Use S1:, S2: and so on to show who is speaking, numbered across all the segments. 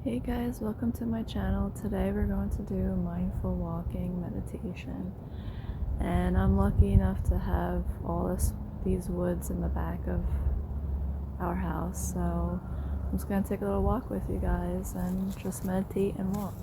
S1: Hey guys, welcome to my channel. Today we're going to do mindful walking meditation, and I'm lucky enough to have these woods in the back of our house, so I'm just going to take a little walk with you guys and just meditate and walk.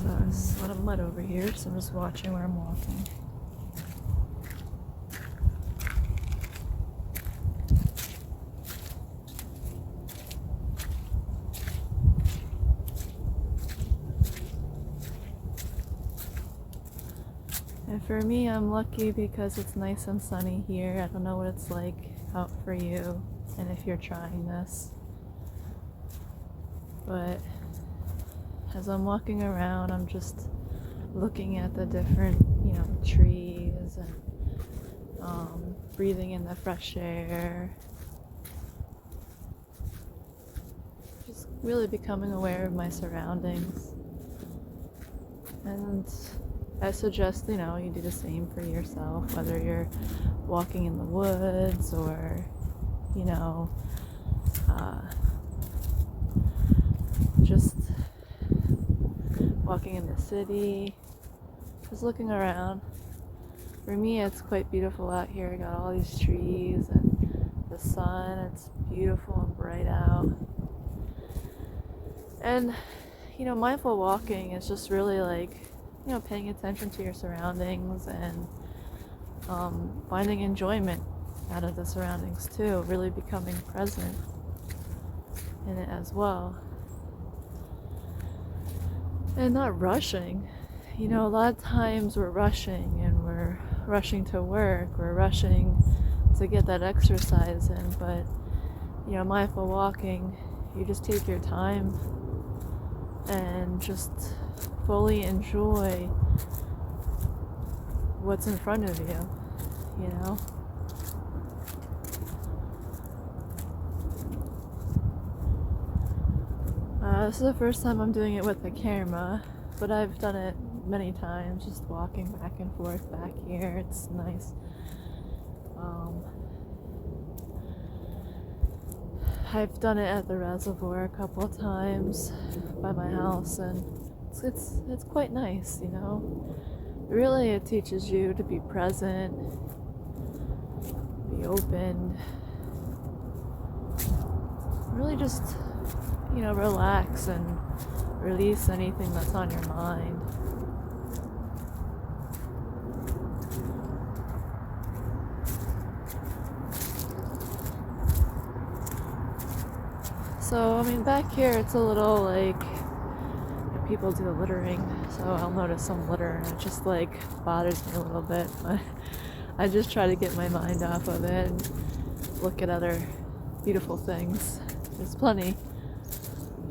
S1: So there's a lot of mud over here, so I'm just watching where I'm walking. And for me, I'm lucky because it's nice and sunny here. I don't know what it's like out for you and if you're trying this. But as I'm walking around, I'm just looking at the different, trees and breathing in the fresh air. Just really becoming aware of my surroundings. And I suggest, you do the same for yourself, whether you're walking in the woods or, just walking in the city, just looking around. For me, it's quite beautiful out here. I got all these trees and the sun, it's beautiful and bright out. And, mindful walking is just really like, paying attention to your surroundings and finding enjoyment out of the surroundings too, really becoming present in it as well. And not rushing. A lot of times we're rushing and we're rushing to work, we're rushing to get that exercise in, but mindful walking, you just take your time and just fully enjoy what's in front of you. This is the first time I'm doing it with a camera, but I've done it many times, just walking back and forth back here. It's nice. I've done it at the reservoir a couple of times by my house, and it's quite nice, Really, it teaches you to be present, be open, really just, relax and release anything that's on your mind. So, back here it's a little like people do littering, so I'll notice some litter and it just bothers me a little bit, but I just try to get my mind off of it and look at other beautiful things. There's plenty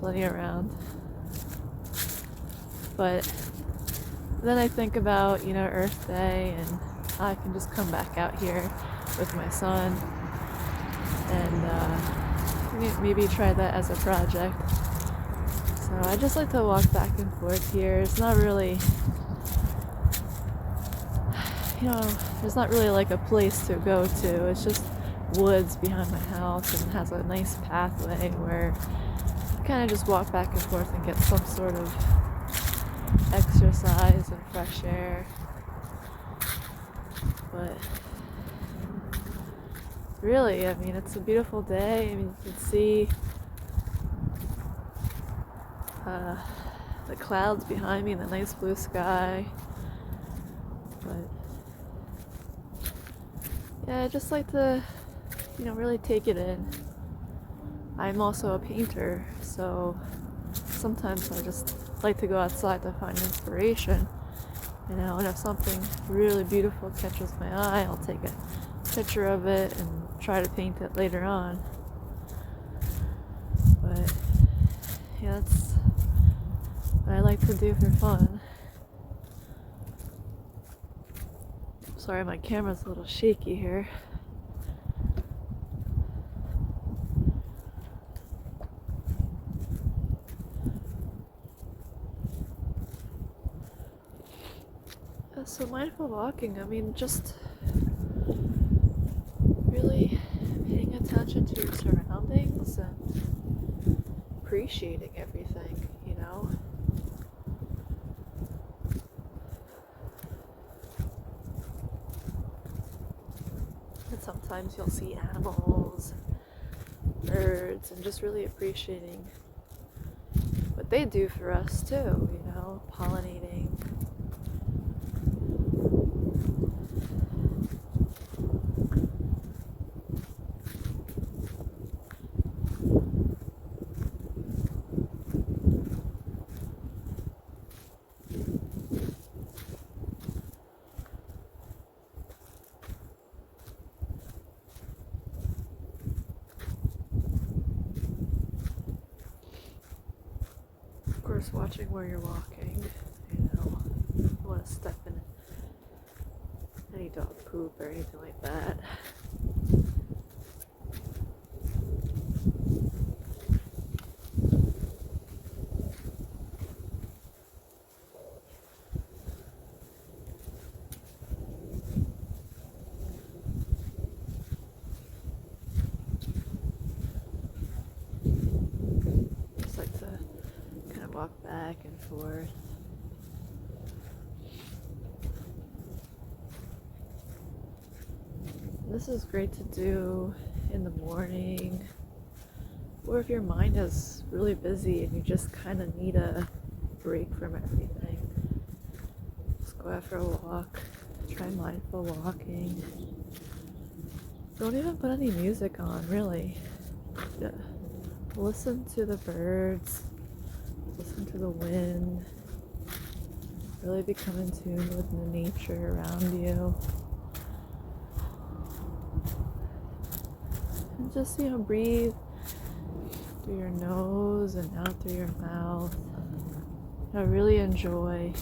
S1: around. But then I think about, Earth Day, and I can just come back out here with my son and maybe try that as a project. So I just like to walk back and forth here. It's not really, there's not really like a place to go to. It's just woods behind my house, and it has a nice pathway where you kind of just walk back and forth and get some sort of exercise and fresh air. But really, it's a beautiful day. You can see the clouds behind me and the nice blue sky. But yeah, I just like to, really take it in. I'm also a painter, so sometimes I just like to go outside to find inspiration. And if something really beautiful catches my eye, I'll take a picture of it and try to paint it later on. But yeah, that's what I like to do for fun. Sorry, my camera's a little shaky here. So mindful walking, just really paying attention attention to your surroundings and appreciating everything, you know? And sometimes you'll see animals, birds, and just really appreciating what they do for us too, you know, pollinating. Of course, watching where you're walking, you know, you don't want to step in any dog poop or anything like that. Just like to kind of walk back and forth. This is great to do in the morning, or if your mind is really busy and you just kind of need a break from everything. Just go out for a walk, try mindful walking. Don't even put any music on, really. Yeah. Listen to the birds, listen to the wind, really become in tune with the nature around you. And just, you know, breathe through your nose and out through your mouth. I really enjoy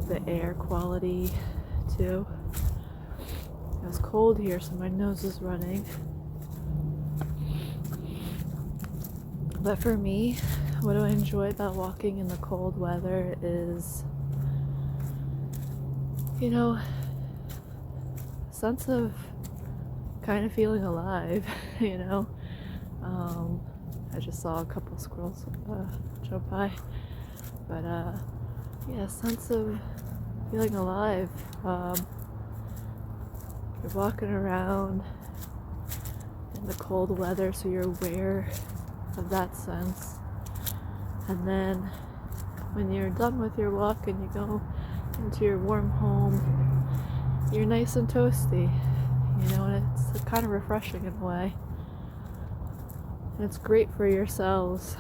S1: the air quality too. It was cold here, so my nose is running. But for me, what I enjoy about walking in the cold weather is, you know, a sense of kind of feeling alive, you know. I just saw a couple squirrels jump by, but yeah, a sense of feeling alive. You're walking around in the cold weather, so you're aware of that sense. And then when you're done with your walk and you go into your warm home, you're nice and toasty, you know, and it's kind of refreshing in a way. And it's great for your cells,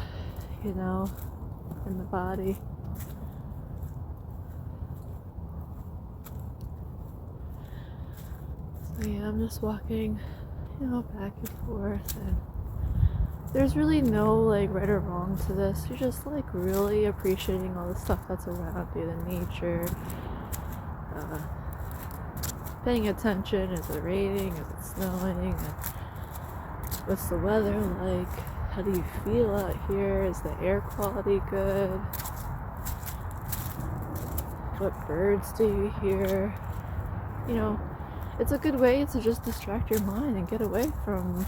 S1: you know, in the body. So yeah, I'm just walking, you know, back and forth, and there's really no like right or wrong to this. You're just like really appreciating all the stuff that's around you, the nature, paying attention. Is it raining? Is it snowing? What's the weather like? How do you feel out here? Is the air quality good? What birds do you hear? You know, it's a good way to just distract your mind and get away from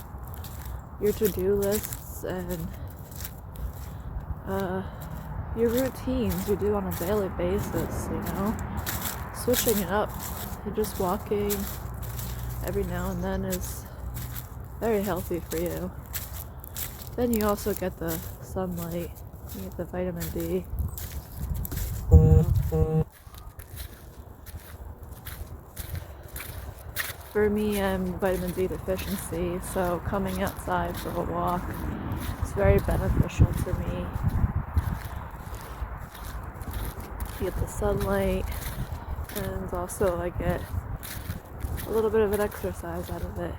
S1: your to-do lists and your routines you do on a daily basis, you know. Switching it up and just walking every now and then is very healthy for you. Then you also get the sunlight, you get the vitamin D. For me, I'm vitamin D deficiency, so coming outside for a walk is very beneficial to me. You get the sunlight, and also I get a little bit of an exercise out of it.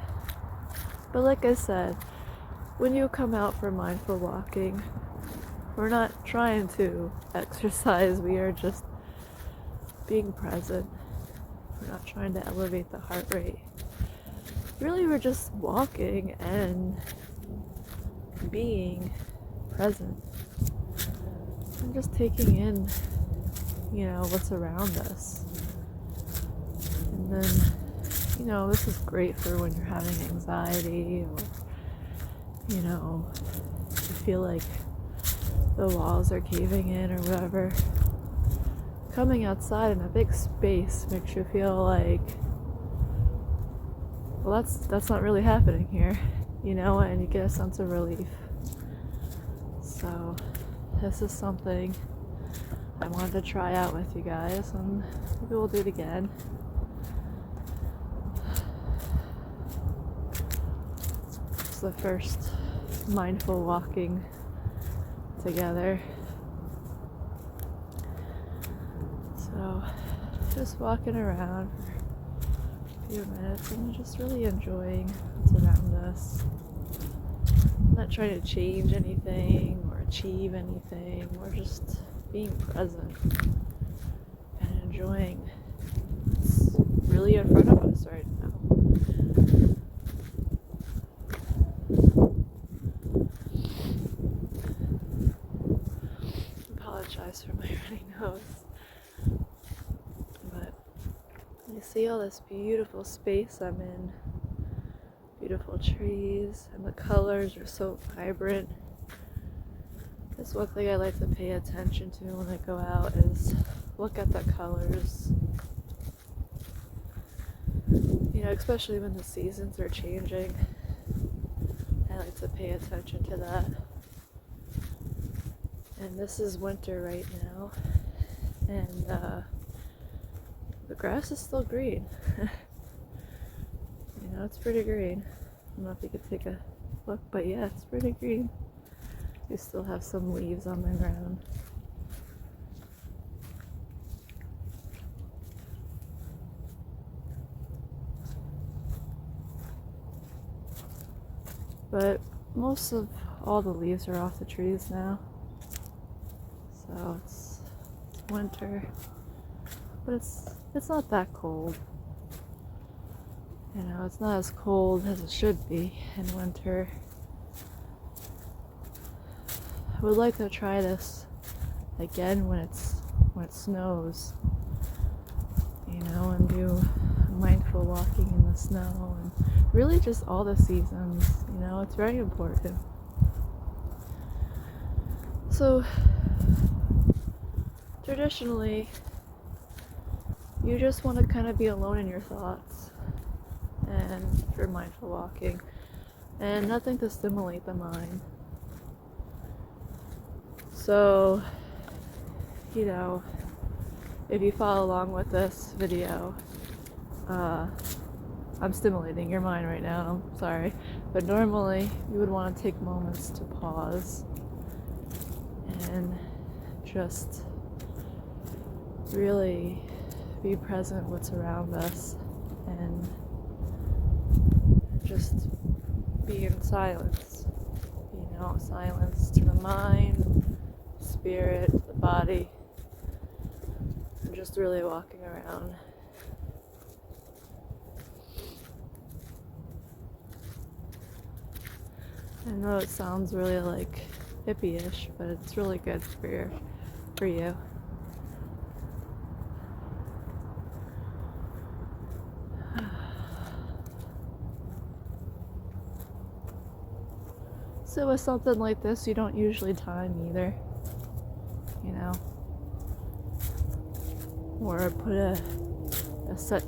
S1: But like I said, when you come out for mindful walking, we're not trying to exercise, we are just being present. We're not trying to elevate the heart rate. Really, we're just walking and being present. And just taking in, you know, what's around us. And then, you this is great for when you're having anxiety, or you feel like the walls are caving in or whatever. Coming outside in a big space makes you feel like, well, that's not really happening here, and you get a sense of relief. So this is something I wanted to try out with you guys, and maybe we'll do it again. It's the first mindful walking together. So just walking around for a few minutes and just really enjoying what's around us. I'm not trying to change anything or achieve anything. We're just being present and enjoying what's really in front of us right now. Apologize for my runny nose. But you see all this beautiful space I'm in. Beautiful trees, and the colors are so vibrant. That's one thing I like to pay attention to when I go out, is look at the colors. Especially when the seasons are changing. I like to pay attention to that. And this is winter right now, and the grass is still green. It's pretty green. I don't know if you could take a look, but yeah, it's pretty green. You still have some leaves on the ground. But most of all the leaves are off the trees now. So it's winter, but it's not that cold. It's not as cold as it should be in winter. I would like to try this again when it snows, and do mindful walking in the snow, and really just all the seasons. It's very important. So traditionally, you just want to kind of be alone in your thoughts, and for mindful walking, and nothing to stimulate the mind. So, if you follow along with this video, I'm stimulating your mind right now, I'm sorry, but normally you would want to take moments to pause and just really be present with what's around us, and just be in silence. Silence to the mind, spirit, the body, and just really walking around. I know it sounds really like hippie-ish, but it's really good for you. So with something like this, you don't usually time either, or put a set,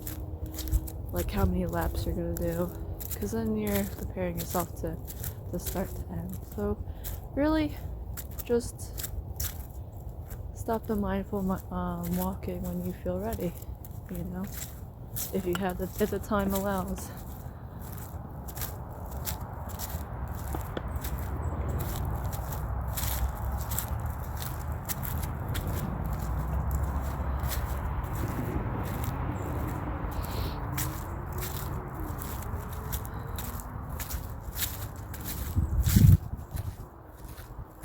S1: like how many laps you're gonna do, because then you're preparing yourself to start to end. So really, just stop the mindful walking when you feel ready, if the time allows.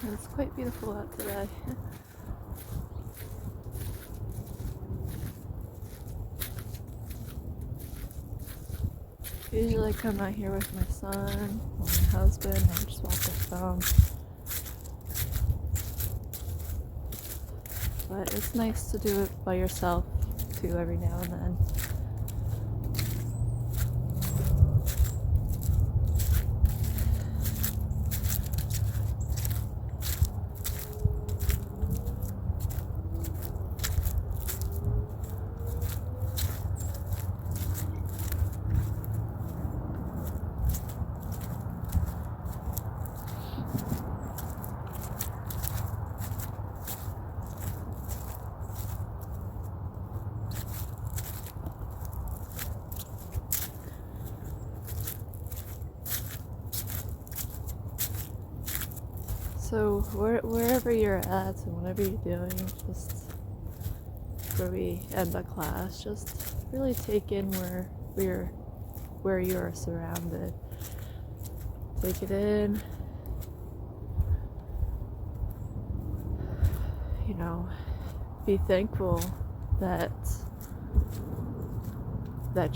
S1: It's quite beautiful out today. Usually I come out here with my son or my husband, and I just walk with them. But it's nice to do it by yourself too every now and then. So wherever you're at and whatever you're doing, just where we end the class, just really take in where you're surrounded. Take it in. You know, be thankful that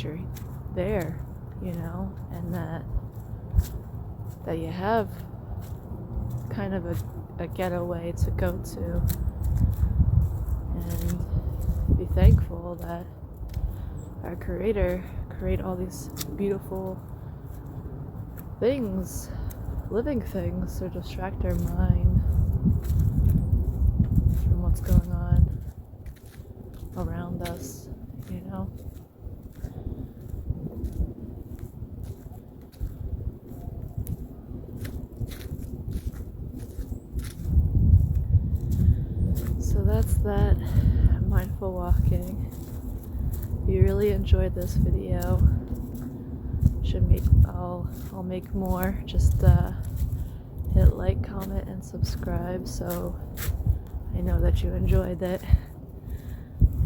S1: you're there, you know, and that you have kind of a getaway to go to, and be thankful that our Creator create all these beautiful things, living things, to distract our mind from what's going on around us, you know. So that's that mindful walking. If you really enjoyed this video, I'll make more. Just hit like, comment, and subscribe so I know that you enjoyed it,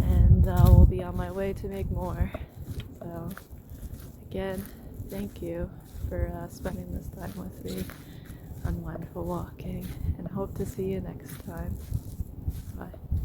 S1: and we'll be on my way to make more. So again, thank you for spending this time with me on mindful walking, and hope to see you next time. Bye.